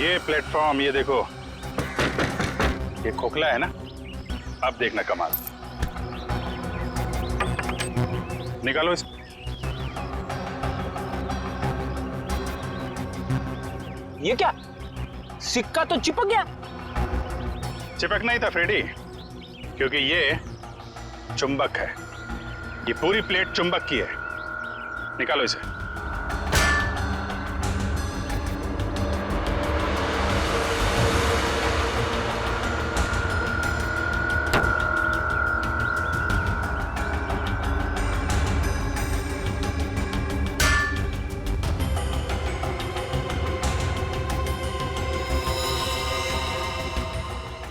ये प्लेटफॉर्म, ये देखो, ये खोखला है ना, अब देखना कमाल। निकालो इसको। ये क्या, सिक्का तो चिपक गया। चिपकना ही था फ्रेडी, क्योंकि ये चुंबक है। ये पूरी प्लेट चुंबक की है। निकालो इसे।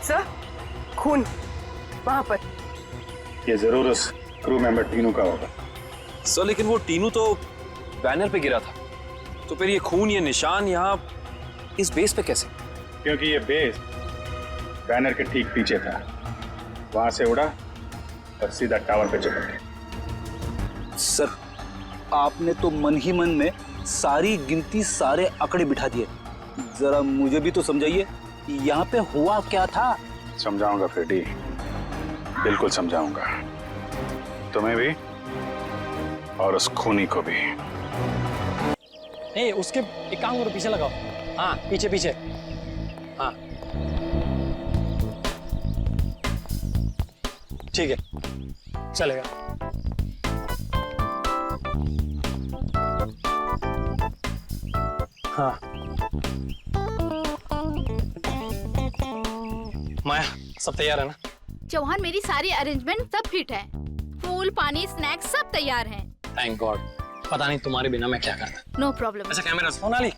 सर, खून वहां पर। ये जरूर उस क्रू मेंबर टीनू का होगा। सर लेकिन वो टीनू तो बैनर पे गिरा था, तो फिर ये खून, ये निशान यहाँ इस बेस पे कैसे? क्योंकि ये बेस बैनर के ठीक पीछे था, वहां से उड़ा और सीधा टावर पे चिपक गया। सर, आपने तो मन ही मन में सारी गिनती, सारे आंकड़े बिठा दिए। जरा मुझे भी तो समझाइए, यहाँ पे हुआ क्या था? समझाऊंगा फ्रेडी, बिल्कुल समझाऊंगा, तुम्हें भी और उस खूनी को भी। ए, उसके एक काम करो, पीछे लगाओ। हाँ, पीछे पीछे। हाँ ठीक है, चलेगा। हाँ माया, सब तैयार है ना? चौहान, मेरी सारी अरेंजमेंट सब फिट है। फूल, पानी, स्नैक्स सब तैयार हैं। Thank God. पता नहीं तुम्हारे बिना मैं क्या करता। No problem. अच्छा कैमरास, सोनाली।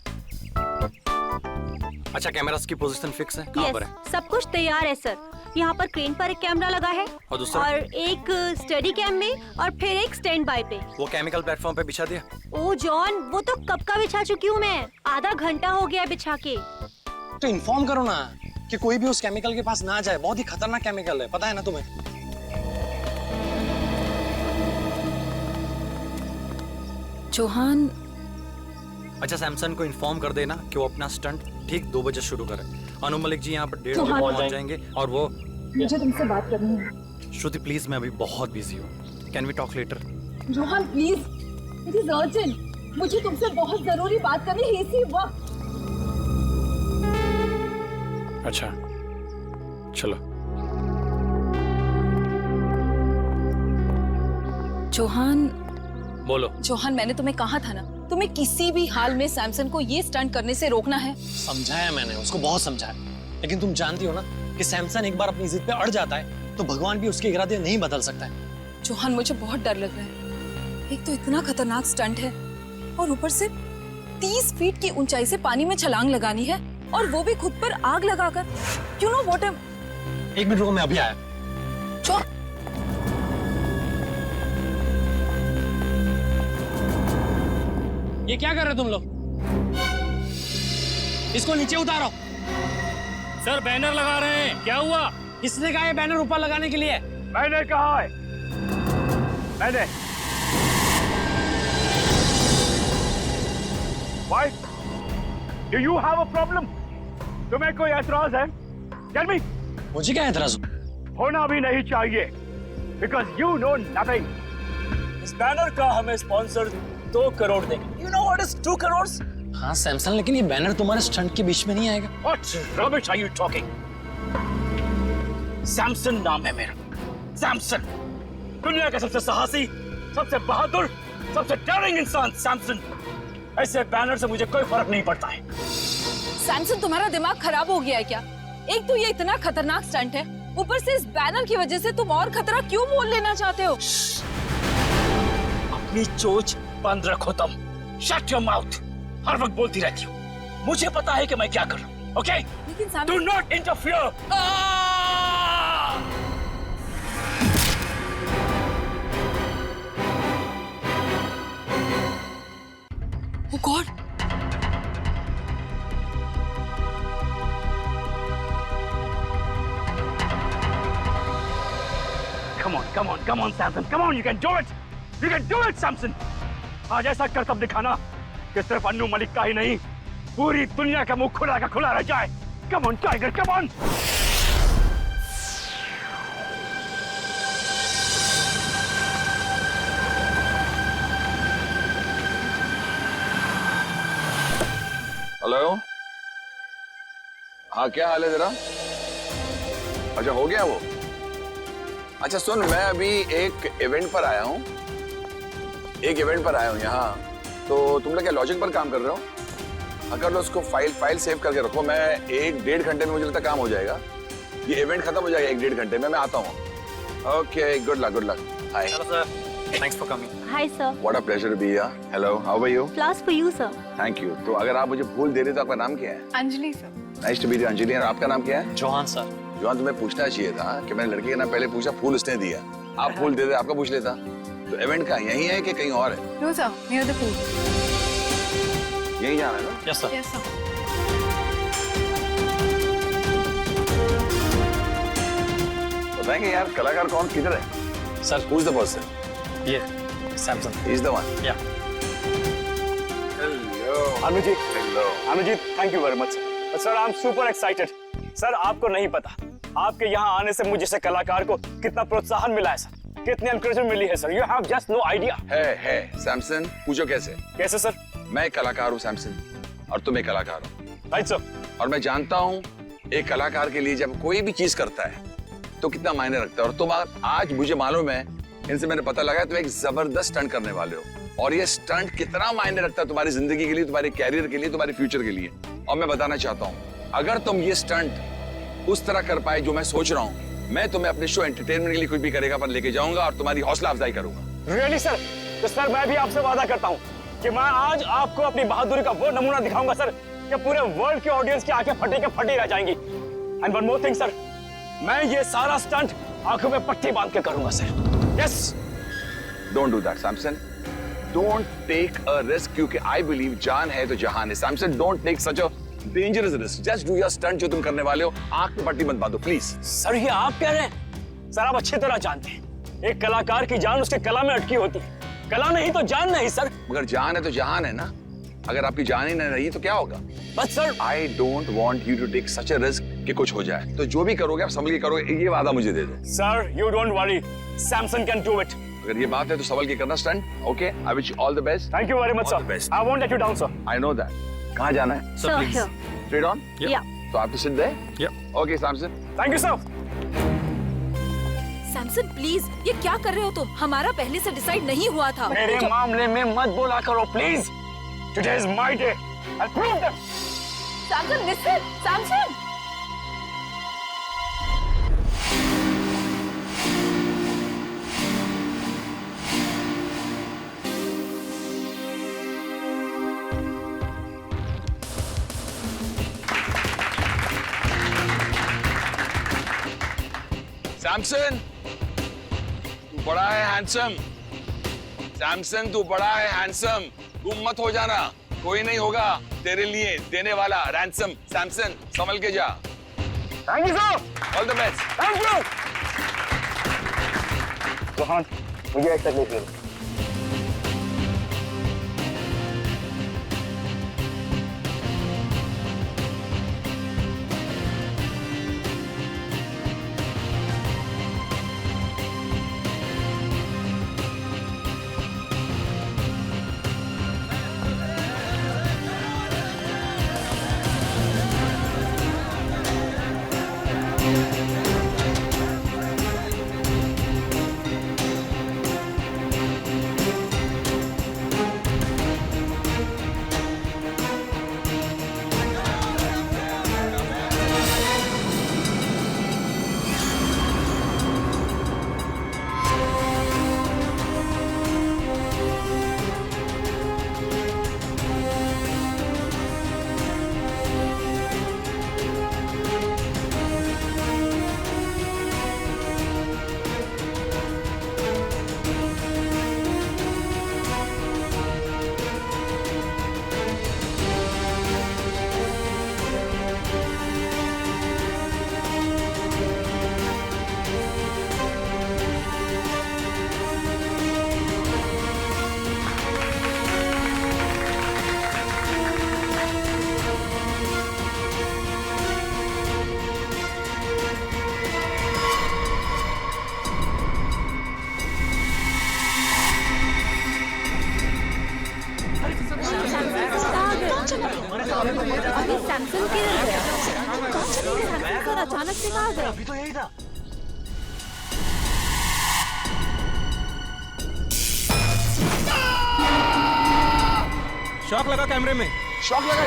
अच्छा कैमरास की पोजीशन फिक्स है? कहाँ पर है? सब कुछ तैयार है सर। यहाँ पर क्रेन पर एक कैमरा लगा है और दूसरा? और एक स्टडी कैम में और फिर एक स्टैंड बाय पे। वो केमिकल प्लेटफॉर्म पे बिछा दिया? ओ जॉन, वो तो कब का बिछा चुकी हूँ मैं, आधा घंटा हो गया बिछा के। तो इन्फॉर्म करो ना कि कोई भी उस केमिकल के पास ना जाए, बहुत ही खतरनाक केमिकल है, पता है ना तुम्हें? चौहान, अच्छा सैमसन को इन्फॉर्म कर देना कि वो अपना स्टंट ठीक 2 बजे शुरू करे। अनु मलिक जी यहाँ पर 1:30 बजे पहुँच जाएंगे और वो। मुझे तुमसे बात करनी है। श्रुति प्लीज, मैं अभी बहुत बिजी हूँ, can we talk later? Rohan please, it is urgent, मुझे तुमसे बहुत जरूरी बात करनी है इसी वक्त। अच्छा चलो। चौहान, बोलो। चौहान, मैंने तुम्हें कहा था ना, तुम्हें किसी भी हाल में सैमसन को ये स्टंट करने से रोकना है। समझाया मैंने उसको, बहुत समझाया, लेकिन तुम जानती हो ना कि सैमसन एक बार अपनी जिद पे अड़ जाता है तो भगवान भी उसके इरादे नहीं बदल सकता है। चौहान, मुझे बहुत डर लग रहा है। एक तो इतना खतरनाक स्टंट है और ऊपर से 30 फीट की ऊंचाई से पानी में छलांग लगानी है, और वो भी खुद पर आग लगाकर। You know what? 1 मिनट रुको, मैं अभी आया। ये क्या कर रहे तुम लोग? इसको नीचे उतारो। सर बैनर लगा रहे हैं। क्या हुआ? किसने कहा ये बैनर ऊपर लगाने के लिए? मैंने कहा है, मैंने। Why? Do you have a problem? तुम्हें कोई ऐतराज है? Tell me. मुझे क्या ऐतराज? होना भी नहीं चाहिए, because you know nothing. इस बैनर का हमें स्पॉन्सर 2 करोड़ देंगे। You know what is 2 crores? हाँ सैमसन, लेकिन ये बैनर तुम्हारे स्टंट के बीच में नहीं आएगा। What rubbish are you talking? Samson नाम है मेरा, सैमसन। दुनिया का सबसे साहसी, सबसे बहादुर, सबसे डेयरिंग इंसान सैमसन। ऐसे बैनर से मुझे कोई फर्क नहीं पड़ता है। सैमसन, तुम्हारा दिमाग खराब हो गया है क्या? एक तो ये इतना खतरनाक स्टंट है, ऊपर से इस बैनर की वजह से तुम और खतरा क्यों मोल लेना चाहते हो? अपनी चोच बंद रखो तुम। Shut your mouth. हर वक्त बोलती रहती हो। मुझे पता है कि मैं क्या कर रहा हूँ, ओके? लेकिन do not interfere. Oh God! Come on, Samson. Come on, you can do it. You can do it, Samson. आज ऐसा करतब दिखाना कि सिर्फ अन्नू मलिक का ही नहीं, पूरी दुनिया का मुंह खुला का खुला रह जाए। Come on tiger, come on. Hello, हाँ क्या हाल है तेरा? अच्छा हो गया वो? अच्छा सुन, मैं अभी एक इवेंट पर आया हूँ यहाँ। तो तुम लोग क्या लॉजिक पर काम कर रहे हो? अगर लो उसको फाइल सेव करके रखो। मैं 1-1.5 घंटे में मुझे लगता काम हो जाएगा। ये इवेंट खत्म हो जाएगा 1-1.5 घंटे में। मैं आता हूँ। Okay, good luck. Hi sir, thanks for coming. Hi sir. What a pleasure to be here. Hello, how are you? Flowers for you sir. Thank you. तो अगर आप मुझे फूल दे रहे हो तो आपका नाम क्या है? Anjali sir. Nice to meet you Anjali. और आपका नाम क्या है? Johan sir. जोहान, तुम्हें पूछना चाहिए था कि मैंने लड़की का नाम पहले पूछा, फूल उसने दिया। आप फूल दे दे, आपका पूछ लेता। तो इवेंट का यही है कि कहीं और है? No sir, near the pool. यही जाना है ना? Yes sir. Yes sir. बताएंगे यार कलाकार कौन किधर है? Sir, Who's the person? ये सैमसन। He's the one. या Hello. Anujeet, Hello. Anujeet, thank you very much sir. I am super excited sir. आपको नहीं पता, आपके यहाँ आने से मुझे से कलाकार को कितना प्रोत्साहन मिला है सर, कितनी एनकरेजमेंट मिली है sir. You have just no idea. है सैमसन, पूछो कैसे? कैसे सर? मैं एक कलाकार हूँ सैमसन, और तुम एक कलाकार हो। Right sir. और मैं जानता हूँ एक कलाकार के लिए जब कोई भी चीज करता है तो कितना मायने रखता है। और तुम आज मुझे मालूम है, इनसे मैंने पता लगा, तुम एक जबरदस्त स्टंट करने वाले हो। और ये स्टंट कितना मायने रखता है तुम्हारी जिंदगी के लिए, तुम्हारे कैरियर के लिए, तुम्हारे फ्यूचर के लिए। और मैं बताना चाहता हूँ, अगर तुम ये स्टंट उस तरह कर पाए जो मैं सोच रहा हूँ, मैं तुम्हें अपने शो एंटरटेनमेंट के लिए कुछ भी करेगा पर लेके जाऊंगा और तुम्हारी हौसला अफजाई करूंगा। Really sir? तो सर मैं भी आपसे वादा करता हूँ कि मैं आज आपको अपनी बहादुरी का वो नमूना दिखाऊंगा सर कि पूरे वर्ल्ड के ऑडियंस की आंखें फटी के फटी रह जाएंगी। And one more thing sir, मैं ये सारा स्टंट आंखों में पट्टी बांध के करूंगा sir. Yes. Don't do that Samson, don't take a risk, क्योंकि आई बिलीव जान है तो जहान है। Samson, don't take such a dangerous risk. Just do your stunt जो तुम करने वाले हो। आंख में पट्टी मत बांधो प्लीज। सर ये आप कह रहे हैं? सर आप अच्छी तरह जानते हैं एक कलाकार की जान उसके कला में अटकी होती है। कला नहीं तो जान नहीं सर। मगर जान है तो जहान है ना। अगर आपकी जान ही नहीं रही तो क्या होगा? बस sir, I don't want you to take such a risk कि कुछ हो जाए। तो जो भी करोगे आप संभल के करोगे, ये वादा मुझे दे दो। Sir you don't worry, Samson can do it. अगर ये बात है तो संभल के करना stunt. Okay, I wish you all the best. Thank you very much All the sir. best. I won't let you down sir. I know that. कहाँ जाना है? Sir here. Straight on? या। तो आप तो सिद्ध है? Okay Samson. Thank you sir. Samson please, ये क्या कर रहे हो तुम? हमारा पहले से डिसाइड नहीं हुआ था। मेरे मामले में मत बोला करो please. Today is my day. I prove that. Samson listen, Samson. Samson, तू बड़ा है हैंडसम। सैमसन, तू बड़ा है हैंडसम। तुम मत हो जाना, कोई नहीं होगा तेरे लिए देने वाला रैंसम। सैमसन, संभल के जा। Thank you sir. All the best. Thank you. Rohan, मुझे एक तकलीफ है। अभी सैमसंग किधर गया? सैमसंग सर अचानक से कहाँ गए? अभी तो यही था। शॉक लगा कैमरे में। शॉक लगा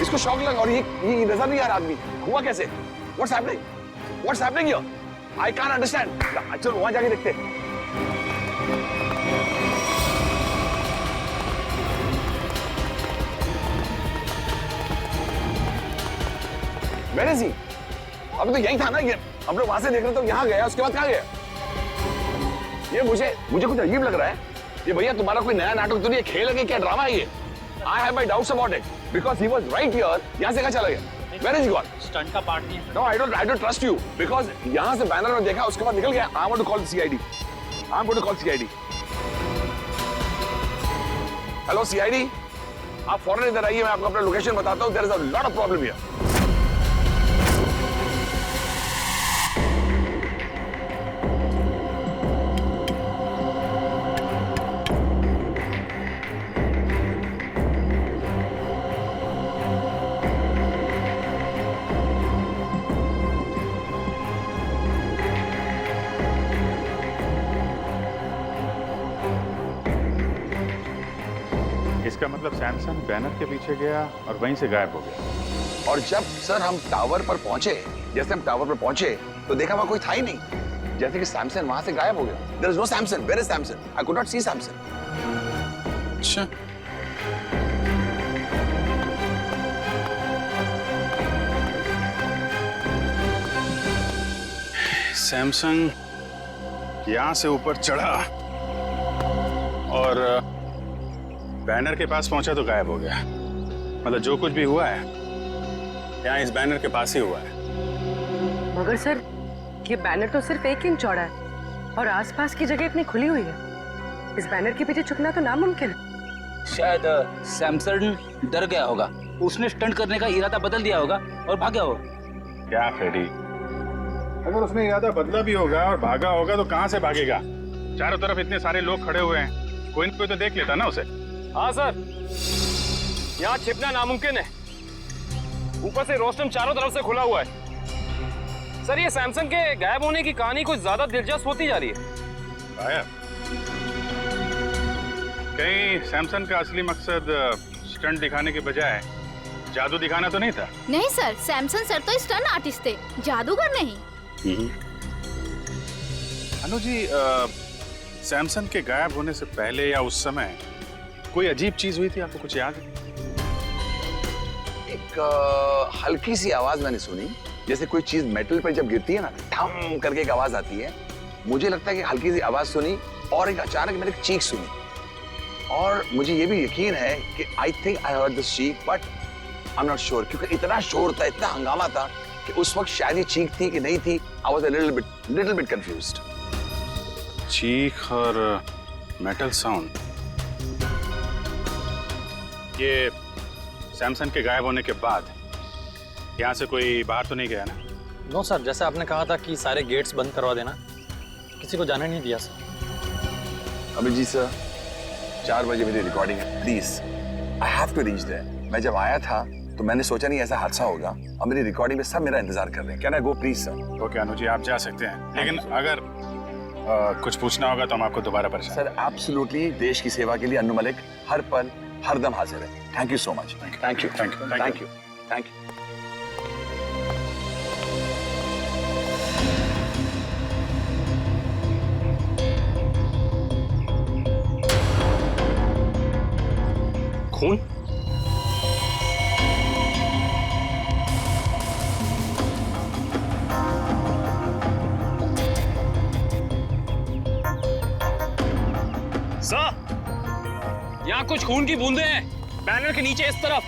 इसको शॉक लगा और ये नजर नहीं आ रहा आदमी। हुआ कैसे? What's happening? What's happening here? I can't understand. चलो वहां जाके देखते हैं। Where is he? अभी तो यही था ना ये। हम लोग वहां से देख रहे तो यहाँ गया, उसके बाद कहाँ गया? ये मुझे कुछ अजीब लग रहा है। ये भैया तुम्हारा कोई नया नाटक तो नहीं, खेल है कि क्या ड्रामा है ये? I have my doubts about it because he was right here. यहाँ से कहाँ चला गया? Where is he gone? Stunt का पार्ट नहीं है। No, I don't trust you because यहाँ से बैनर में देखा, उसके बाद निकल गया। I want to call the CID. I'm going to call CID. Hello CID. आप फौरन इधर आइए, मैं आपको अपना लोकेशन बताता हूँ। There is a lot of problem here. इसका मतलब सैमसंग बैनर के पीछे गया और वहीं से गायब हो गया। और जब सर हम टावर पर पहुंचे, जैसे हम टावर पर पहुंचे तो देखा वहां कोई था ही नहीं, जैसे कि सैमसंग वहां से गायब हो गया। There is no Samson. Where is Samson? I could not see Samson. अच्छा, सैमसंग यहां से ऊपर चढ़ा और बैनर के पास पहुंचा तो गायब हो गया। मतलब जो कुछ भी हुआ है यहाँ इस बैनर के पास ही हुआ है। मगर सर ये बैनर तो सिर्फ 1 इंच चौड़ा है और आसपास की जगह इतनी खुली हुई है। इस बैनर के पीछे छुपना तो नामुमकिन है। शायद सैमसंग डर गया होगा, उसने स्टंट करने का इरादा बदल दिया होगा और भाग गया होगा। क्या फ्रेडी, अगर उसने इरादा बदला भी होगा और भागा होगा तो कहां से भागेगा? चारों तरफ इतने सारे लोग खड़े हुए हैं, कोई न कोई तो देख लेता ना उसे। हाँ सर, यहाँ छिपना नामुमकिन है। ऊपर से रोस्टम चारों तरफ से खुला हुआ है। सर ये सैमसंग के गायब होने की कहानी कुछ ज्यादा दिलचस्प होती जा रही है। गायब? कहीं सैमसंग का असली मकसद स्टंट दिखाने के बजाय जादू दिखाना तो नहीं था? नहीं सर, सैमसंग सर तो स्टंट आर्टिस्ट थे, जादूगर नहीं। अनु जी, सैमसंग के गायब होने से पहले या उस समय कोई अजीब चीज हुई थी, आपको कुछ याद है? एक हल्की सी आवाज मैंने सुनी, जैसे कोई चीज मेटल पर जब गिरती है ना, ठम करके एक आवाज आती है। मुझे लगता है कि हल्की सी आवाज सुनी और एक अचानक मैंने एक चीख सुनी। और मुझे ये भी यकीन है कि I think I heard this चीख, but I am not sure, क्योंकि इतना शोर था, इतना हंगामा था कि उस वक्त शायद ये चीख थी कि नहीं थी। I was a little bit confused. चीख और मेटल साउंड, ये सैमसंग के गायब होने के बाद यहाँ से कोई बाहर तो नहीं गया ना? नो सर, जैसे आपने कहा था कि सारे गेट्स बंद करवा देना, किसी को जाने नहीं दिया सर। अभिजीत सर, 4 बजे मेरी रिकॉर्डिंग है, please I have to reach there. मैं जब आया था तो मैंने सोचा नहीं ऐसा हादसा होगा, और मेरी रिकॉर्डिंग में सब मेरा इंतजार कर रहे हैं। Can I go please sir? Okay Anu ji, आप जा सकते हैं, लेकिन अगर कुछ पूछना होगा तो हम आपको दोबारा परेशान। सर एब्सोल्युटली, देश की सेवा के लिए अन्नू मलिक हर पल हर दम हाजिर है। Thank you so much. Thank you thank you thank you thank you. खून? सर, यहाँ कुछ खून की बूंदें हैं, बैनर के नीचे इस तरफ।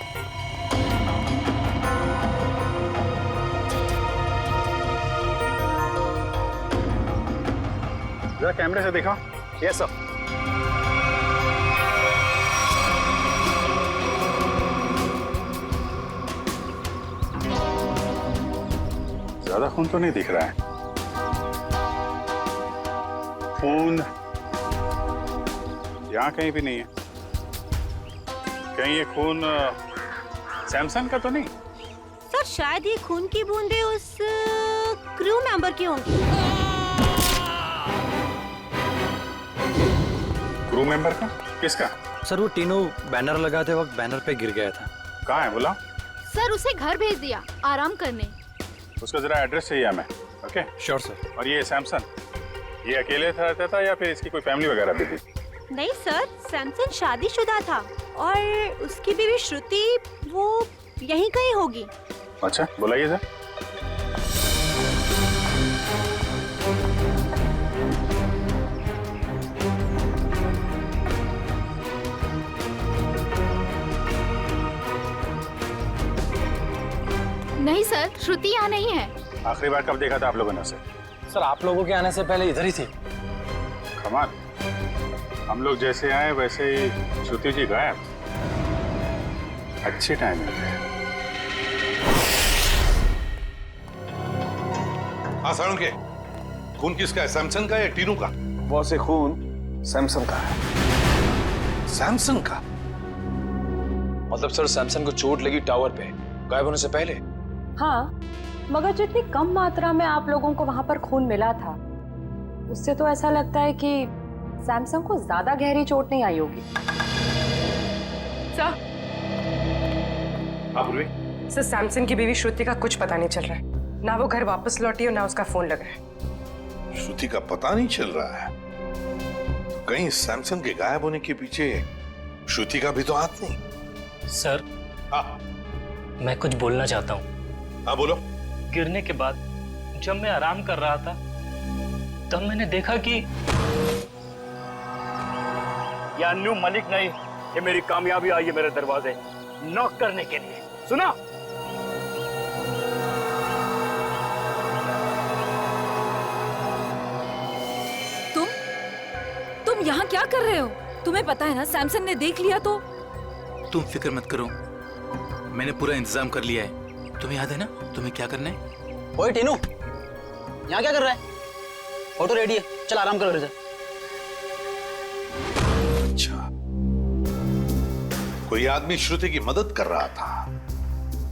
जरा कैमरे से देखा। Yes sir. ज्यादा खून तो नहीं दिख रहा है। खून यहाँ कहीं भी नहीं है। कहीं ये खून सैमसन का तो नहीं? सर शायद ये खून की बूंदें उस क्रू मेंबर की होंगी। क्रू मेंबर का? किसका? सर वो टीनू बैनर लगाते वक्त बैनर पे गिर गया था। कहाँ है बोला? सर उसे घर भेज दिया आराम करने। उसका जरा एड्रेस चाहिए हमें। Okay sure sir. और ये सैमसन, ये अकेले रहता था या फिर इसकी कोई फैमिली वगैरह भी थी? नहीं सर, सैमसन शादीशुदा था और उसकी बीवी श्रुति वो यहीं कहीं होगी। अच्छा बुलाइए सर। नहीं सर, श्रुति यहाँ नहीं है। आखिरी बार कब देखा था आप लोगों ने उसे? सर आप लोगों के आने से पहले इधर ही थी। कमाल, हम लोग जैसे आए वैसे ही श्रुति जी गायब। अच्छी टाइमिंग है। हाँ सारुण के, खून किसका है, सैमसन का या टीनू का? बॉस ये खून सैमसन का है। सैमसन का? मतलब सर सैमसन को चोट लगी टावर पे गायब होने से पहले? हाँ, मगर जितनी कम मात्रा में आप लोगों को वहां पर खून मिला था, उससे तो ऐसा लगता है कि सैमसंग को ज्यादा गहरी चोट नहीं आई होगी। सर, सर सैमसंग की बीवी श्रुति का कुछ पता नहीं चल रहा है। ना वो घर वापस लौटी और ना उसका फोन लग रहा है। श्रुति का पता नहीं चल रहा है? तो कहीं सैमसन के गायब होने के पीछे श्रुति का भी तो हाथ नहीं? सर हाँ मैं कुछ बोलना चाहता हूँ। हाँ बोलो। गिरने के बाद जब मैं आराम कर रहा था तब मैंने देखा कि या न्यू मलिक नहीं, ये मेरी कामयाबी आई है मेरे दरवाजे नॉक करने के लिए। सुना? तुम यहाँ क्या कर रहे हो? तुम्हें पता है ना सैमसन ने देख लिया तो? तुम फिक्र मत करो, मैंने पूरा इंतजाम कर लिया है। तुम्हें याद है ना तुम्हें क्या करना है? ओए टीनू, यहाँ क्या कर रहा है? ऑटो रेडी है, चल आराम करो इधर। अच्छा, कोई आदमी श्रुति की मदद कर रहा था।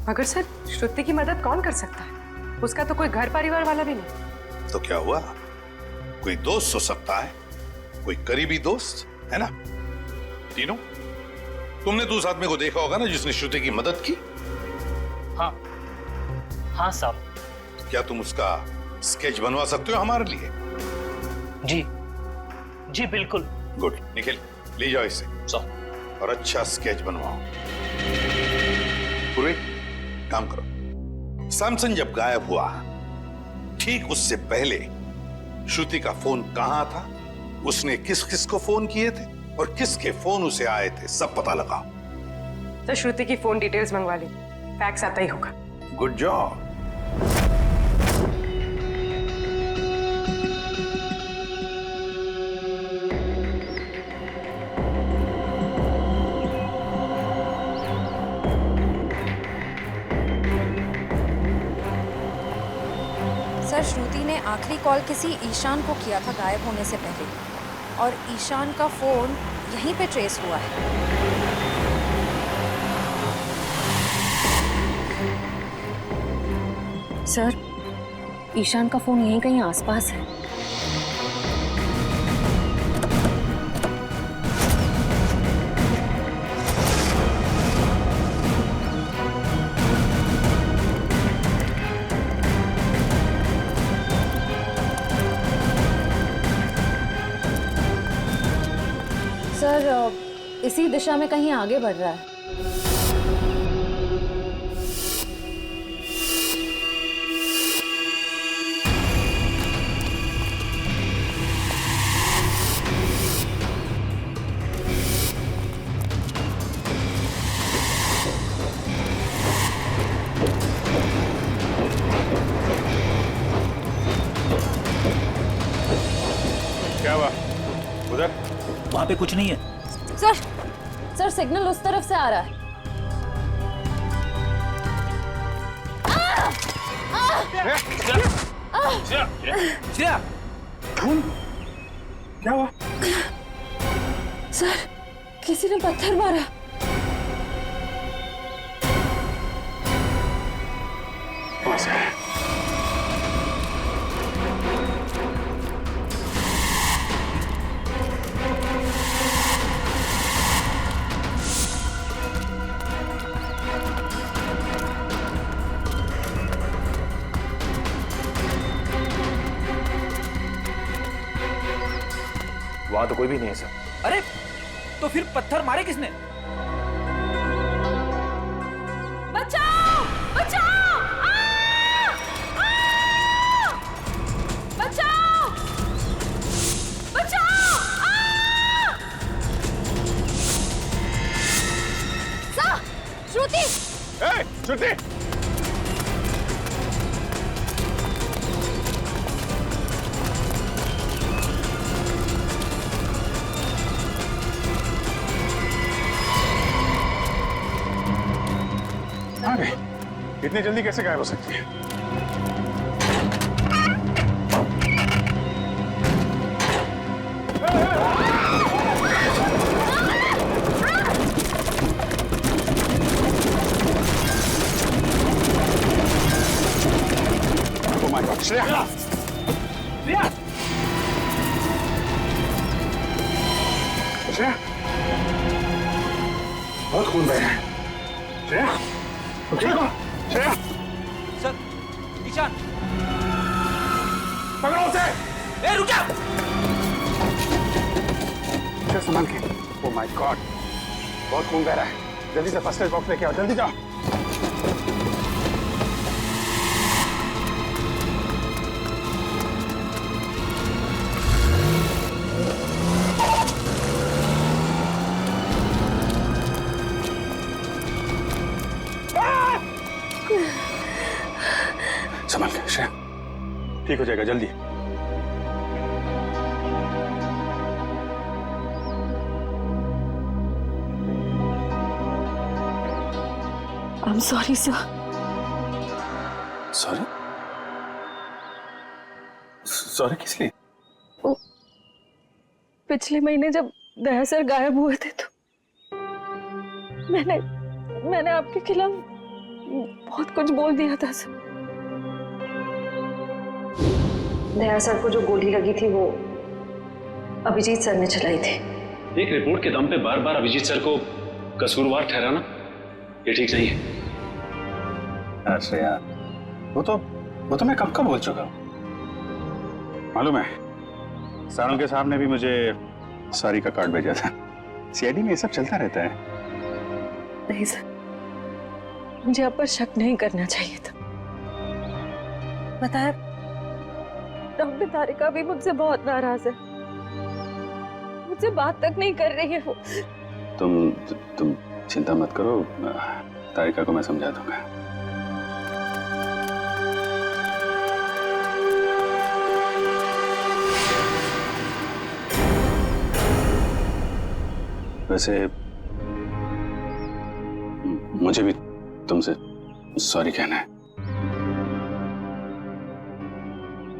मगर सर श्रुति की मदद कौन कर सकता है? उसका तो कोई घर परिवार वाला भी नहीं। तो क्या हुआ? कोई दोस्त हो सकता है, कोई करीबी दोस्त, है ना? तीनों, तुमने तो उस आदमी को देखा होगा ना जिसने श्रुति की मदद की? हाँ साहब। क्या तुम उसका स्केच बनवा सकते हो हमारे लिए? जी बिल्कुल। गुड, निखिल ले जाओ इसे और अच्छा स्केच बनवाओ। पूरे काम करो। सैमसन जब गायब हुआ ठीक उससे पहले श्रुति का फोन कहां था, उसने किस किस को फोन किए थे और किसके फोन उसे आए थे, सब पता लगाओ। तो श्रुति की फोन डिटेल्स मंगवा ली, फैक्स आता ही होगा। Good job. सर श्रुति ने आखिरी कॉल किसी ईशान को किया था गायब होने से पहले, और ईशान का फोन यहीं पे ट्रेस हुआ है। सर ईशान का फोन यहीं कहीं आसपास है। सर इसी दिशा में कहीं आगे बढ़ रहा है। क्या हुआ उधर? वहां पे कुछ नहीं है। सर सिग्नल उस तरफ से आ रहा है। क्या हुआ? सर किसी ने पत्थर मारा। वहां तो कोई भी नहीं है सर। अरे तो फिर पत्थर मारे किसने? बचाओ बचाओ बचाओ बचाओ श्रुति श्रुति आ गई। इतनी जल्दी कैसे गायब हो सकती है? Oh my God, Shreya! Shreya! Shreya! बहुत खून बह रहा है। श्रेया! तुम ठीक हो? श्रेया! सर, ईशान, पकड़ो उसे! ए रुक जा! श्रेया, संभाल के। Oh my God, बहुत खून बह रहा है। जल्दी से फर्स्ट एड बॉक्स लेके आओ, जल्दी जाओ। संभाल के श्रेया, ठीक हो जाएगा जल्दी। I'm sorry, sir. Sorry? Sorry किस लिए? पिछले महीने जब दया सर गायब हुए थे तो मैंने आपके खिलाफ बहुत कुछ बोल दिया था सर। दया सर को जो गोली लगी थी वो अभिजीत सर ने चलाई थी। एक रिपोर्ट के दम पे बार बार अभिजीत सर को कसूरवार ठहराना ये ठीक नहीं है। अरे यार, वो तो मैं कब का बोल चुका हूँ। मालूम है, सारंग के साहब ने भी मुझे सॉरी का कार्ड भेजा था। सीआईडी में ये सब चलता रहता है। नहीं सर, मुझे आप पर शक नहीं करना चाहिए था। बताया, डॉक्टर तारिका भी मुझसे बहुत नाराज है, मुझसे बात तक नहीं कर रही है वो। तुम चिंता मत करो, तारिका को मैं समझा दूंगा। वैसे मुझे भी तुमसे सॉरी कहना है।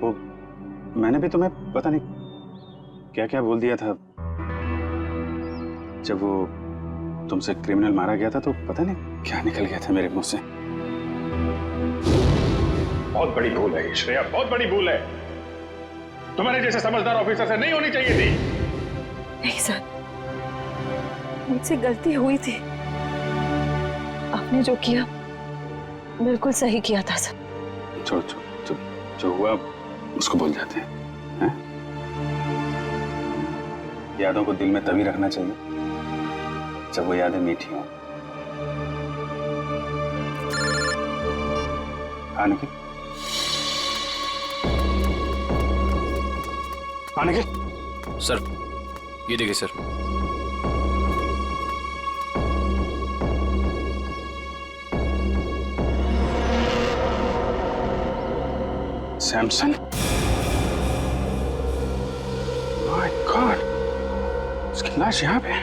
वो मैंने भी तुम्हें पता नहीं क्या क्या बोल दिया था। जब वो तुमसे क्रिमिनल मारा गया था तो पता नहीं क्या निकल गया था मेरे मुंह से। बहुत बड़ी भूल है श्रेया, बहुत बड़ी भूल है। तुम्हारे जैसे समझदार ऑफिसर से नहीं होनी चाहिए थी। नहीं सर, मुझसे गलती हुई थी। आपने जो किया बिल्कुल सही किया था सर। छोड़, जो हुआ उसको भूल जाते हैं। यादों को दिल में तभी रखना चाहिए जब वो यादें मीठी हों। आने के सर, ये देखिए सर। सैमसन, माय गॉड, उसकी लाश यहाँ पे है।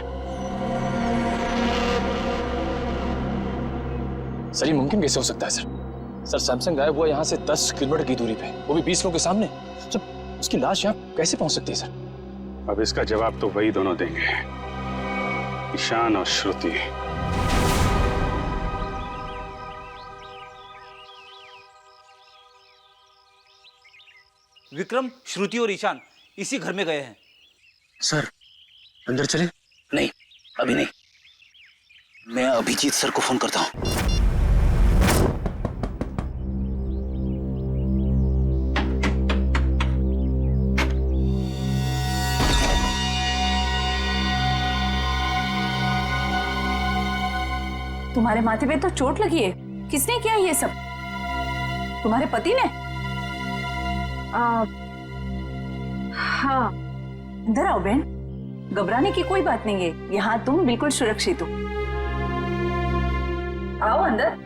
सर ये मुमकिन कैसे हो सकता है सर? सर सैमसंग गायब हुआ यहाँ से 10 किलोमीटर की दूरी पे, वो भी 20 लोगों के सामने। सर उसकी लाश यहाँ कैसे पहुंच सकती है सर? अब इसका जवाब तो वही दोनों देंगे, ईशान और श्रुति। विक्रम, श्रुति और ईशान इसी घर में गए हैं। सर अंदर चले? नहीं, अभी नहीं। मैं अभिजीत सर को फोन करता हूँ। तुम्हारे माथे पे तो चोट लगी है। किसने किया ये सब? तुम्हारे पति ने? हाँ। अंदर आओ बहन, घबराने की कोई बात नहीं है, यहाँ तुम बिल्कुल सुरक्षित हो। आओ अंदर।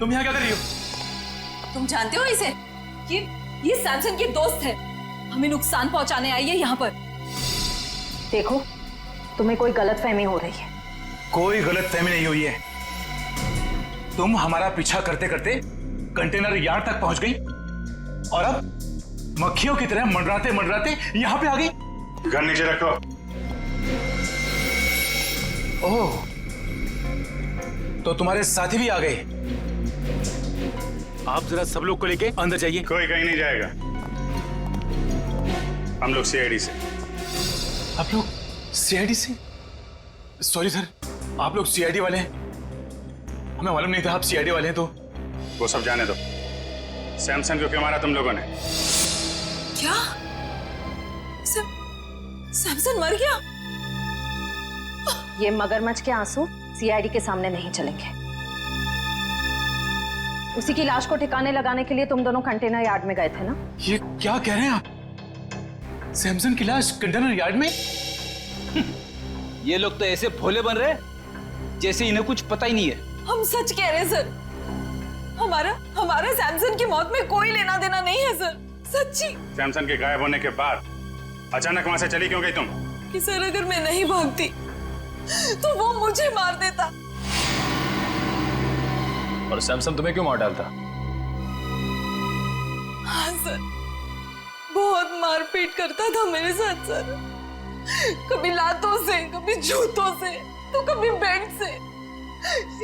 तुम यहाँ क्या कर रही हो? तुम जानते हो इसे? ये सैमसन की दोस्त है, हमें नुकसान पहुंचाने आई है यहाँ पर। देखो, तुम्हें कोई गलतफहमी हो रही है। कोई गलतफहमी नहीं हुई है। तुम हमारा पीछा करते करते कंटेनर यार्ड तक पहुंच गई और अब मक्खियों की तरह मंडराते मंडराते यहाँ पे आ गई। गन नीचे रखो। ओह, तो तुम्हारे साथी भी आ गए। आप जरा सब लोग को लेके अंदर जाइए। कोई कहीं नहीं जाएगा, हम लोग सीआईडी से। आप लोग सीआईडी से? सॉरी सर, आप लोग सीआईडी वाले हैं? हमें मालूम नहीं था आप सीआईडी वाले हैं। तो वो सब जाने दो। सैमसन को क्यों मारा तुम लोगों ने? क्या? सैमसन मर गया? ये मगरमच्छ के आंसू सीआईडी के सामने नहीं चलेंगे। उसी की लाश को ठिकाने लगाने के लिए तुम दोनों कंटेनर यार्ड में गए थे ना? ये क्या कह रहे हैं आप? सैमसन की लाश कंटेनर यार्ड में? ये लोग तो ऐसे भोले बन रहे जैसे इन्हें कुछ पता ही नहीं है। हम सच कह रहे हैं सर, हमारा सैमसन की मौत में कोई लेना देना नहीं है सर, सच्ची। सैमसन के गायब होने के बाद अचानक वहां से चली क्यों गई तुम? कि सर अगर मैं नहीं भागती तो वो मुझे मार देता। और सैमसन तुम्हें क्यों मार डालता? हाँ सर, बहुत मारपीट करता था मेरे साथ सर, कभी लातों से, कभी जूतों से, तो कभी बेल्ट से।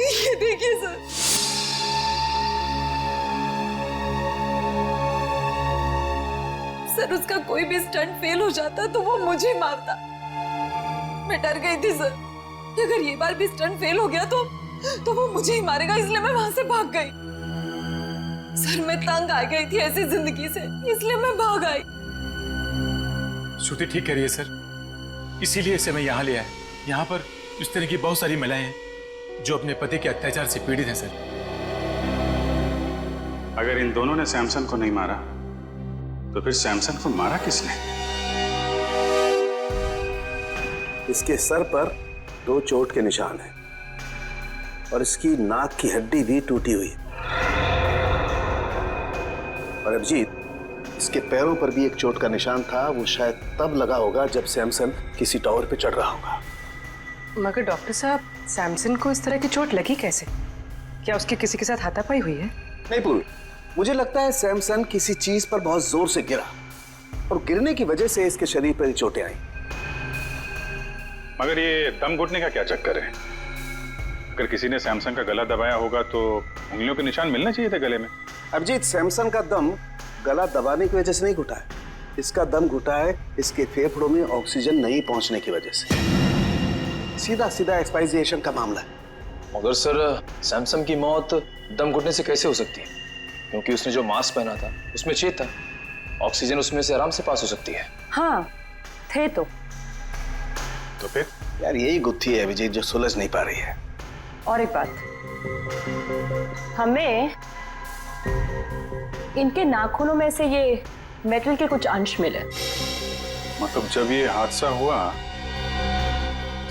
ये देखिए सर। सर उसका कोई भी स्टंट फेल हो जाता तो वो मुझे मारता। मैं डर गई थी सर कि अगर ये बार भी स्टंट फेल हो गया तो वो मुझे ही मारेगा, इसलिए मैं वहां से भाग गई। सर मैं तंग आ गई थी ऐसी जिंदगी से, इसलिए मैं भाग आई। श्रुति ठीक कह रही है सर, इसीलिए इसे मैं यहाँ ले आया। यहाँ पर इस तरह की बहुत सारी महिलाएं हैं जो अपने पति के अत्याचार से पीड़ित हैं सर। अगर इन दोनों ने सैमसन को नहीं मारा तो फिर सैमसन को मारा किसने? इसके सर पर 2 चोट के निशान हैं और इसकी नाक की हड्डी भी टूटी हुई है। और अभिजीत, इसके पैरों पर भी एक चोट का निशान था, वो शायद तब लगा होगा जब सैमसन किसी टावर पे चढ़ रहा होगा। मगर डॉक्टर साहब, सैमसन को इस तरह की चोट लगी कैसे? क्या उसकी किसी के साथ हाथापाई हुई है? नहीं पूर्व, मुझे लगता है सैमसन किसी चीज पर बहुत जोर से गिरा और गिरने की वजह से इसके शरीर पर चोटें आई। मगर ये दम घुटने का क्या चक्कर है? अगर किसी ने सैमसन का गला दबाया होगा तो उंगलियों के निशान मिलने चाहिए थे गले में। अभिजीत, सैमसन का दम गला दबाने की वजह से नहीं घुटा है, इसका दम घुटा है इसके फेफड़ों में ऑक्सीजन नहीं पहुंचने की वजह से। सीधा सीधा एक्सपाइजिएशन का मामला है। मगर सर, सैमसन की मौत दम घुटने से कैसे हो सकती है? क्योंकि उसने जो मास्क पहना था उसमें छेद था, ऑक्सीजन उसमें से आराम से पास हो सकती है। हाँ थे तो फिर यार यही गुत्थी है अभिजीत जो सुलझ नहीं पा रही है। और एक बात, हमें इनके नाखूनों में से ये मेटल के कुछ अंश मिले। मतलब जब ये हादसा हुआ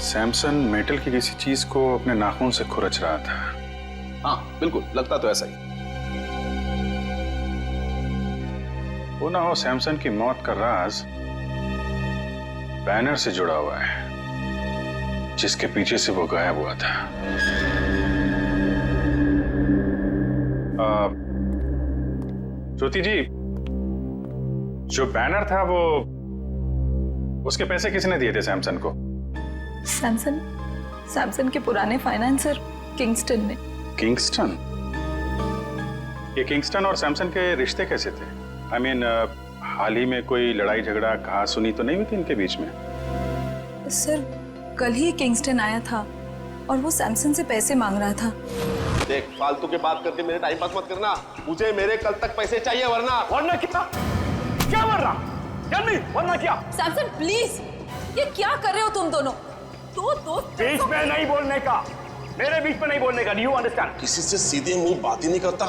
सैमसन मेटल की किसी चीज को अपने नाखून से खुरच रहा था। हाँ बिल्कुल, लगता तो ऐसा ही। वो ना हो सैमसन की मौत का राज बैनर से जुड़ा हुआ है जिसके पीछे से वो गायब हुआ था। ज्योति जी, जो बैनर था वो उसके पैसे किसने दिए थे सैमसन को? सैमसन के पुराने फाइनेंसर किंगस्टन ने। किंगस्टन? ये किंगस्टन और सैमसन के रिश्ते कैसे थे? I mean, हाल ही में कोई लड़ाई झगड़ा कहा सुनी तो नहीं हुई थी इनके बीच में? सर कल ही किंगस्टन आया था और वो सैमसन से पैसे मांग रहा था। देख, फालतू की बात करके मेरे टाइम पास मत करना। मुझे मेरे कल तक पैसे चाहिए, वरना क्या वरना? वरना क्या? सैमसन प्लीज, ये क्या कर रहे हो तुम दोनों? दो दोस्त बीच में नहीं बोलने का, मेरे बीच में नहीं बोलने का। Do you understand? किसी से सीधे मुंह बात ही नहीं करता।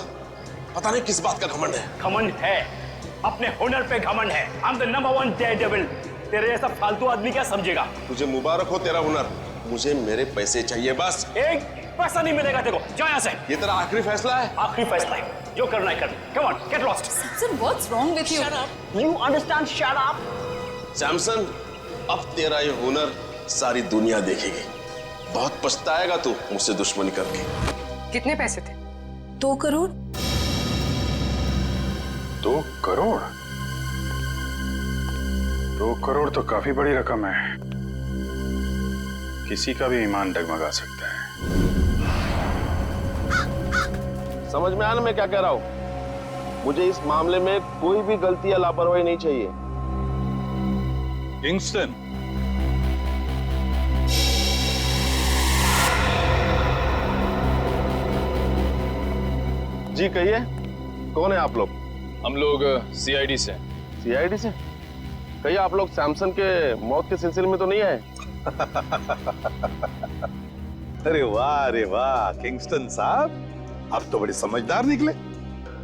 पता नहीं किस बात का घमंड है। घमंड है, अपने हुनर पे घमंड है। I am the number 1 Daredevil. तेरे जैसा फालतू आदमी क्या समझेगा? तुझे मुबारक हो तेरा हुनर। मुझे मेरे पैसे चाहिए बस। एक पैसा नहीं मिलेगा तेरे को। जा यहाँ से। ये तेरा आखिरी फैसला है? आखिरी फैसला है, जो करना है कर। Come on, get lost. Samson, what's wrong with you? You understand? Shut up. Samson, अब तेरा ये हुनर सारी दुनिया देखेगी। बहुत पछताएगा तू मुझसे दुश्मनी करके। कितने पैसे थे? 2 करोड़। 2 करोड़? 2 करोड़ तो काफी बड़ी रकम है। किसी का भी ईमान डगमगा सकता है। समझ में आया ना मैं क्या कह रहा हूं? मुझे इस मामले में कोई भी गलती या लापरवाही नहीं चाहिए। किंगस्टन, जी कहिए, कौन है आप लोग? हम लोग सीआईडी से। सीआईडी से? कहिए, आप लोग सैमसन के मौत के सिलसिले में तो नहीं आए? अरे वाह किंगस्टन साहब, आप तो बड़े समझदार निकले।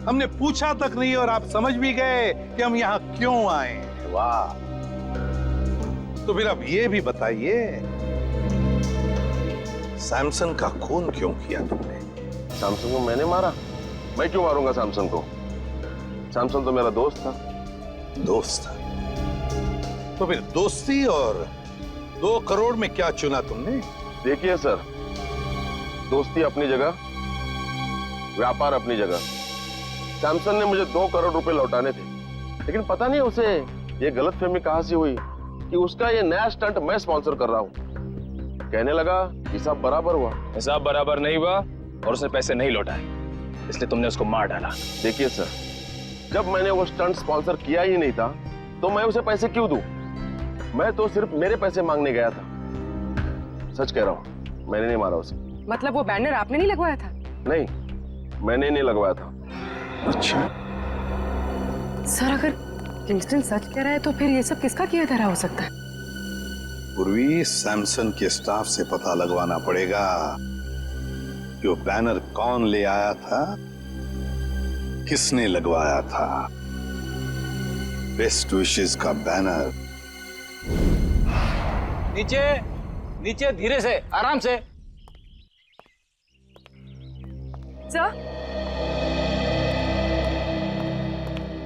हमने पूछा तक नहीं और आप समझ भी गए कि हम यहाँ क्यों आए। वाह। तो फिर अब ये भी बताइए, सैमसन का खून क्यों किया तुमने? सैमसन को मैंने मारा? मैं क्यों मारूंगा सैमसन को? सैमसन तो मेरा दोस्त था। दोस्त था? तो फिर दोस्ती और 2 करोड़ में क्या चुना तुमने? देखिए सर, दोस्ती अपनी जगह, व्यापार अपनी जगह। सैमसन ने मुझे 2 करोड़ रुपए लौटाने थे, लेकिन पता नहीं उसे ये गलतफहमी कहां से हुई कि उसका ये नया स्टंट मैं स्पॉन्सर कर रहा हूं। कहने लगा हिसाब बराबर हुआ। हिसाब बराबर नहीं हुआ और उसने पैसे नहीं लौटाए, इसलिए तुमने उसको मार डाला। देखिए सर, जब मैंने वो स्टंट स्पॉन्सर किया ही नहीं था तो मैं उसे पैसे क्यों दूं? मैं तो सिर्फ मेरे पैसे मांगने गया था। सच कह रहा हूं, मैंने नहीं मारा उसे। मतलब वो बैनर आपने नहीं लगवाया था? नहीं, मैंने नहीं लगवाया था। अच्छा सर, अगर किंगस्टन सच कह रहा है तो फिर ये सब किसका किया धरा हो सकता है? पूर्वी, सैमसन के स्टाफ से पता लगवाना पड़ेगा कि वो बैनर कौन ले आया था, किसने लगवाया था। बेस्ट विशेस का बैनर। नीचे नीचे, धीरे से, आराम से। सर?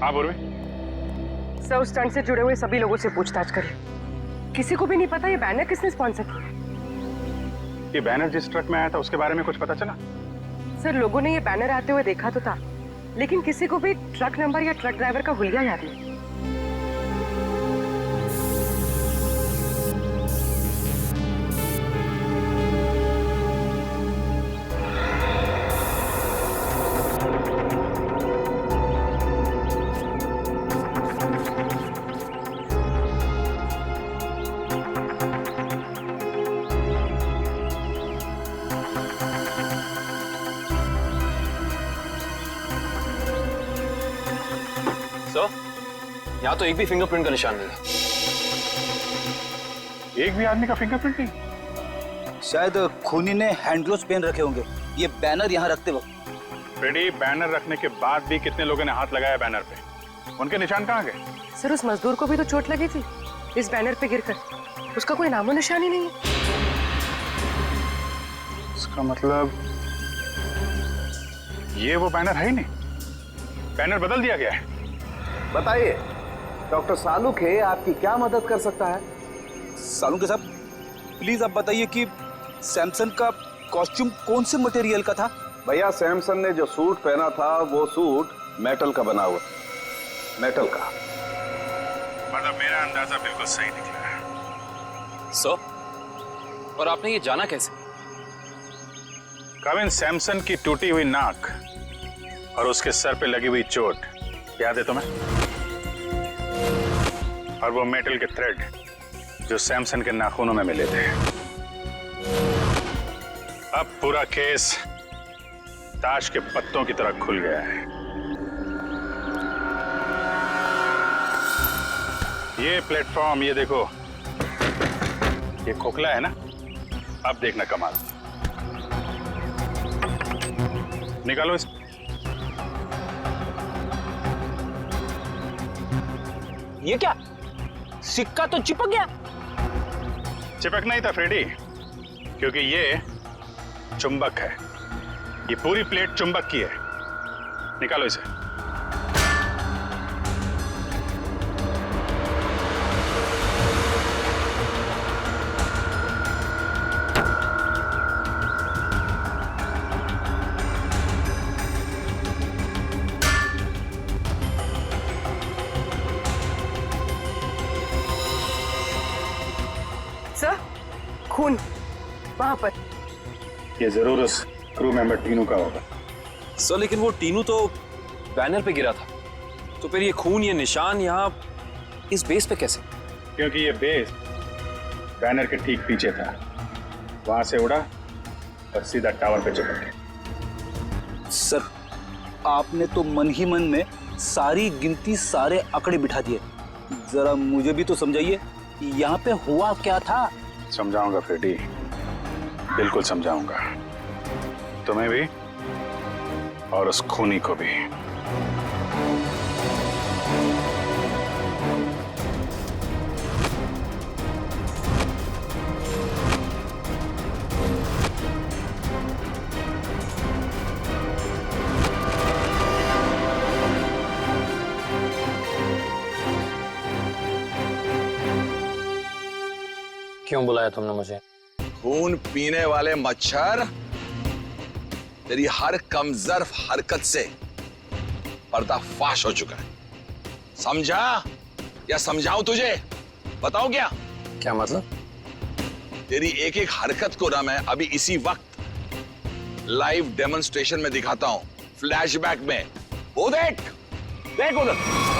हाँ पूर्वी। सर, उस स्टंट से जुड़े हुए सभी लोगों से पूछताछ करिए। किसी को भी नहीं पता ये बैनर किसने स्पॉन्सर किया। ये बैनर जिस ट्रक में आया था उसके बारे में कुछ पता चला? सर, लोगों ने ये बैनर आते हुए देखा तो था, लेकिन किसी को भी ट्रक नंबर या ट्रक ड्राइवर का हुलिया याद नहीं। यहाँ तो एक भी फिंगरप्रिंट का निशान नहीं है। एक भी आदमी का फिंगरप्रिंट नहीं? शायद खूनी ने हैंड ग्लोव्स पहन रखे होंगे ये बैनर यहाँ रखते वक्त। फ्रेडी, बैनर रखने के बाद भी कितने लोगों ने हाथ लगाया बैनर पे? उनके निशान कहाँ गए? सर, उस मजदूर को भी तो चोट लगी थी इस बैनर पे गिरकर। उसका कोई नामो निशान ही नहीं है। इसका मतलब ये वो बैनर है ही नहीं, बैनर बदल दिया गया है। बताइए डॉक्टर सालुखे, आपकी क्या मदद कर सकता है? सालुखे साहब, प्लीज आप बताइए कि सैमसन का कॉस्ट्यूम कौन से मटेरियल का था? भैया, सैमसन ने जो सूट पहना था वो सूट मेटल का बना हुआ। मेटल का। मतलब मेरा अंदाजा बिल्कुल सही निकला है। सर, और आपने ये जाना कैसे? कविन, सैमसन की टूटी हुई नाक और उसके सर पे लगी हुई चोट याद है तुम्हें? और वो मेटल के थ्रेड जो सैमसन के नाखूनों में मिले थे। अब पूरा केस ताश के पत्तों की तरह खुल गया है। ये प्लेटफॉर्म, ये देखो, ये खोखला है ना, अब देखना कमाल। निकालो इस। ये क्या? सिक्का तो चिपक गया। चिपकना ही था फ्रेडी, क्योंकि ये चुंबक है। ये पूरी प्लेट चुंबक की है। निकालो इसे। सर, खून वहां पर। ये जरूर उस क्रू मेंबर टीनू का होगा। सर लेकिन वो टीनू तो बैनर पे गिरा था, तो फिर ये खून, ये निशान यहाँ इस बेस पे कैसे? क्योंकि ये बेस बैनर के ठीक पीछे था। वहां से उड़ा और सीधा टावर पे चिपक गया। सर, आपने तो मन ही मन में सारी गिनती, सारे आंकड़े बिठा दिए। जरा मुझे भी तो समझाइए, यहाँ पे हुआ क्या था? समझाऊंगा फ्रेडी, बिल्कुल समझाऊंगा। तुम्हें भी और उस खूनी को भी। क्यों बुलाया तुमने मुझे? खून पीने वाले मच्छर, तेरी हर कमजोर हरकत से पर्दाफाश हो चुका है। समझा या समझाऊं तुझे? बताओ क्या? क्या मतलब? तेरी एक एक हरकत को ना मैं अभी इसी वक्त लाइव डेमोन्स्ट्रेशन में दिखाता हूं, फ्लैशबैक में। वो देख, देख उधर।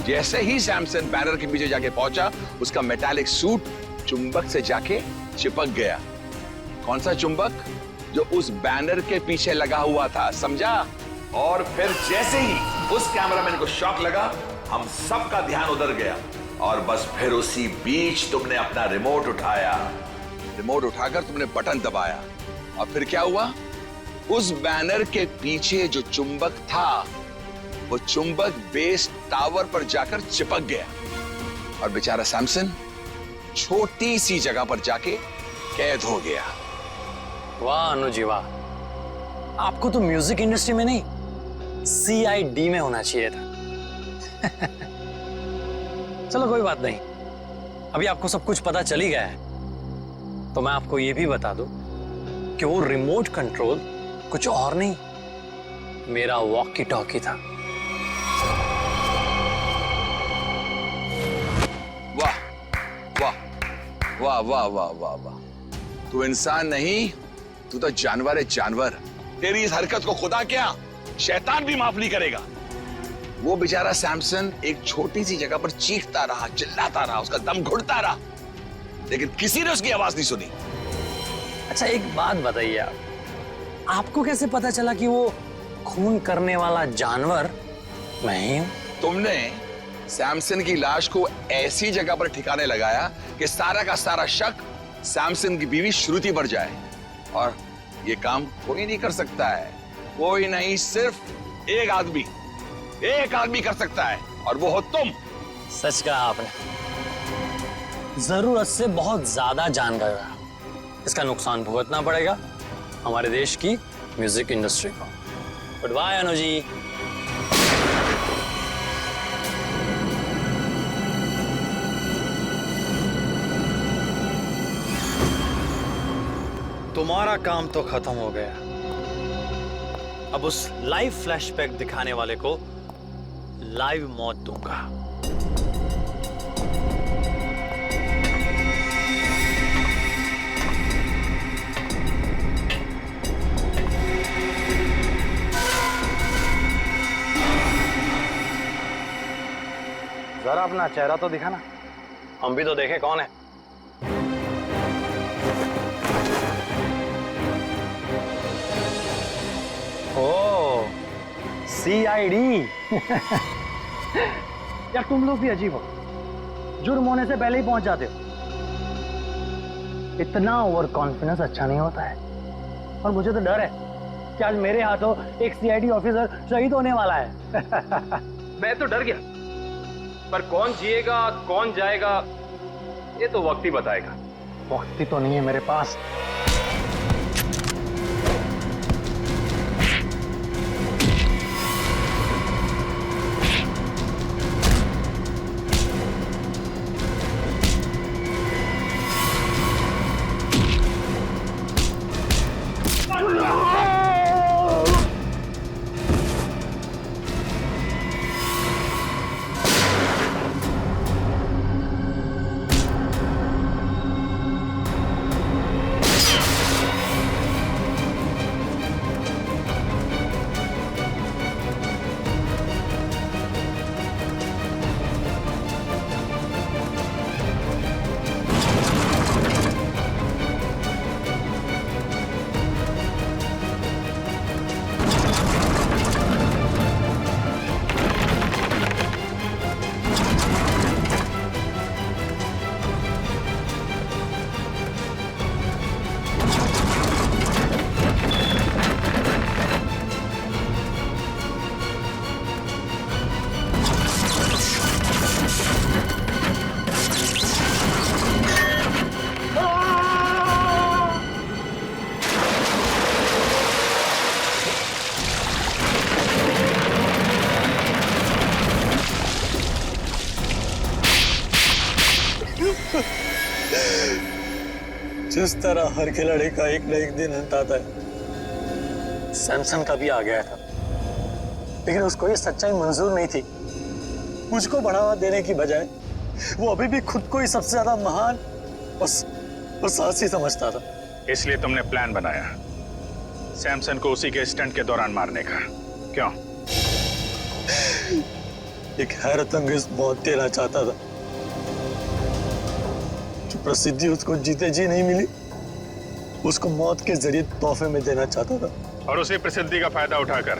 जैसे ही सैमसन बैनर के पीछे जाके पहुंचा, उसका मेटालिक सूट चुंबक से जाके चिपक गया। कौन सा चुंबक? जो उस बैनर के पीछे लगा हुआ था, समझा? और फिर जैसे ही उस कैमरामैन को शॉक लगा, हम सबका ध्यान उधर गया और बस फिर उसी बीच तुमने अपना रिमोट उठाया। रिमोट उठाकर तुमने बटन दबाया और फिर क्या हुआ? उस बैनर के पीछे जो चुंबक था, वो चुंबक बेस टावर पर जाकर चिपक गया और बेचारा सैमसन छोटी सी जगह पर जाके कैद हो गया। वाह अनुजी वाह, आपको तो म्यूजिक इंडस्ट्री में नहीं, CID में होना चाहिए था। चलो कोई बात नहीं, अभी आपको सब कुछ पता चल ही गया है, तो मैं आपको ये भी बता दूं कि वो रिमोट कंट्रोल कुछ और नहीं, मेरा वॉकी टॉकी था। वाह वाह वाह वाह वाह वाह वाह, तू इंसान नहीं, तू तो जानवर है, जानवर। तेरी इस हरकत को खुदा क्या शैतान भी माफ नहीं करेगा। वो बेचारा सैमसन एक छोटी सी जगह पर चीखता रहा, चिल्लाता रहा, उसका दम घुटता रहा, लेकिन किसी ने उसकी आवाज नहीं सुनी। अच्छा एक बात बताइए, आपको कैसे पता चला कि वो खून करने वाला जानवर मैं ही हूं? तुमने सैमसन की लाश को ऐसी जगह पर ठिकाने लगाया कि सारा का सारा शक सैमसन की बीवी श्रुति पर जाए, और ये काम कोई नहीं कर सकता है। कोई नहीं, सिर्फ एक आदमी कर सकता है, और वो हो तुम। सच कहा आपने, जरूरत से बहुत ज्यादा जान गया। इसका नुकसान भुगतना पड़ेगा हमारे देश की म्यूजिक इंडस्ट्री को। Good bye Anuji. तुम्हारा काम तो खत्म हो गया, अब उस लाइव फ्लैशबैक दिखाने वाले को लाइव मौत दूंगा। अपना चेहरा तो दिखाना, हम भी तो देखें कौन है। ओ, CID। यार तुम लोग भी अजीब हो, जुर्म होने से पहले ही पहुंच जाते हो। इतना ओवर कॉन्फिडेंस अच्छा नहीं होता है। और मुझे तो डर है कि आज मेरे हाथों एक CID ऑफिसर शहीद होने वाला है। मैं तो डर गया, पर कौन जिएगा कौन जाएगा ये तो वक्त ही बताएगा। वक्त ही तो नहीं है मेरे पास। जिस तरह हर खिलाड़ी का एक न एक दिन अंत आता है, सैमसन का भी आ गया था। लेकिन उसको ये सच्चाई मंजूर नहीं थी। मुझको बढ़ावा देने की बजाय वो अभी भी खुद को ही सबसे ज्यादा महान और साहसी समझता था। इसलिए तुमने प्लान बनाया सैमसन को उसी के स्टंट के दौरान मारने का, क्यों? एक हैरतअंगेज मौत देना चाहता था। जो प्रसिद्धि उसको जीते जी नहीं मिली, उसको मौत के जरिए तोहफे में देना चाहता था। और उसी प्रसिद्धि का फायदा उठाकर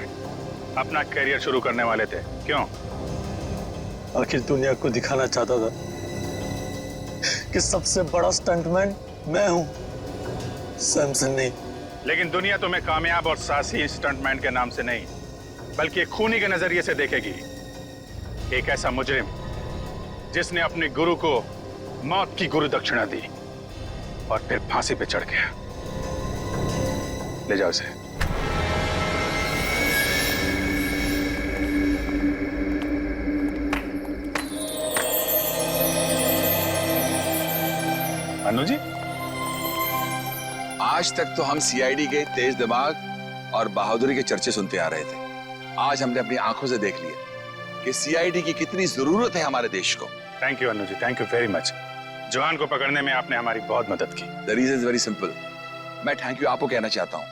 अपना करियर शुरू करने वाले थे, क्यों? आखिर दुनिया को दिखाना चाहता था कि सबसे बड़ा स्टंटमैन मैं हूं, सैमसन नहीं। लेकिन दुनिया तुम्हें कामयाब और साहसी स्टंटमैन के नाम से नहीं, बल्कि एक खूनी के नजरिए से देखेगी। एक ऐसा मुजरिम जिसने अपने गुरु को मौत की गुरु दक्षिणा दी और फिर फांसी पे चढ़ गया। ले जाओ इसे। अनु जी, आज तक तो हम CID के तेज दिमाग और बहादुरी के चर्चे सुनते आ रहे थे। आज हमने अपनी आंखों से देख लिया कि CID की कितनी जरूरत है हमारे देश को। Thank you Anu ji, thank you very much. जवान को पकड़ने में आपने हमारी बहुत मदद की। The reason is very simple. मैं थैंक यू आपको कहना चाहता हूँ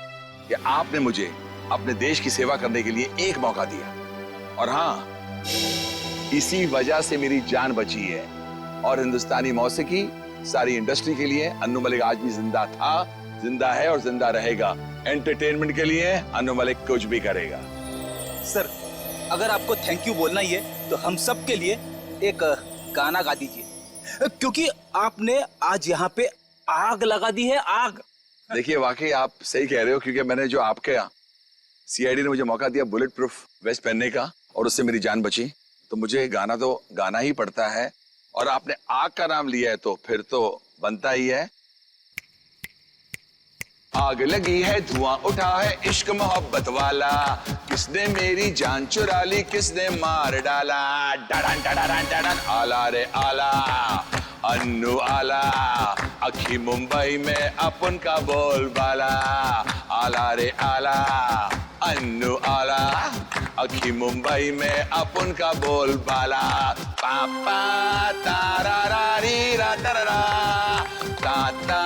कि आपने मुझे अपने देश की सेवा करने के लिए एक मौका दिया, और हाँ, इसी वजह से मेरी जान बची है। और हिंदुस्तानी मौसीकी सारी इंडस्ट्री के लिए अन्नू मलिक आज भी जिंदा था, जिंदा है और जिंदा रहेगा। एंटरटेनमेंट के लिए अन्नू मलिक कुछ भी करेगा। सर, अगर आपको थैंक यू बोलना ही है तो हम सब के लिए एक गाना गा दीजिए, क्योंकि आपने आज यहाँ पे आग लगा दी है, आग। देखिए, वाकई आप सही कह रहे हो, क्योंकि मैंने जो आपके CID ने मुझे मौका दिया बुलेट प्रूफ वेस्ट पहनने का, और उससे मेरी जान बची, तो मुझे गाना तो गाना ही पड़ता है। और आपने आग का नाम लिया है तो फिर तो बनता ही है। आग लगी है, धुआं उठा है, इश्क मोहब्बत वाला, किसने मेरी जान चुरा ली, किसने मार डाला। डडन डडन डडन, आला रे आला, अन्नू आला, अखी मुंबई में अपन का बोलबाला। आला रे आला, अन्नू आला, अखी मुंबई में अपन का बोलबाला। पापा तारा रा री रा तारा ता ता